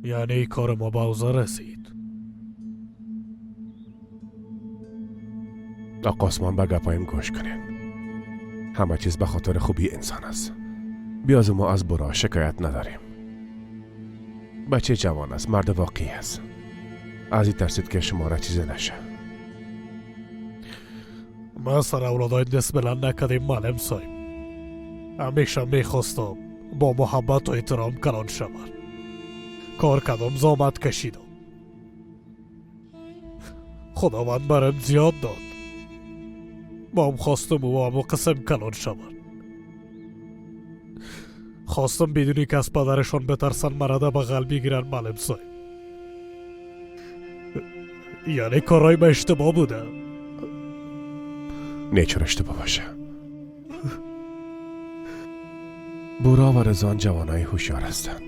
یعنی کار ما به اوضاع رسید. آقا عثمان به گپایم گوش کنین. همه چیز به خاطر خوبی انسان است. بیاز ما از برا شکایت نداریم. بچه جوان است، مرد واقعی است. از این ترسید که شما را چیزی نشه. ما سر اولادای دست بلند نکردیم معلم صاحب. همیشه میخواستم با محبت و احترام کلان شود. کار کردم، زحمت کشیدم. خداوند برم زیاد داد. با هم خواستم و همو قسم کلان شود. خواستم بدونی که از پدرشان بترسن مرده به غل بگیرن معلم صاحب. یعنی کارای به اشتباه بوده. نیچور اشتباه باشه. بورا و رزان جوانای هوشیار هستند.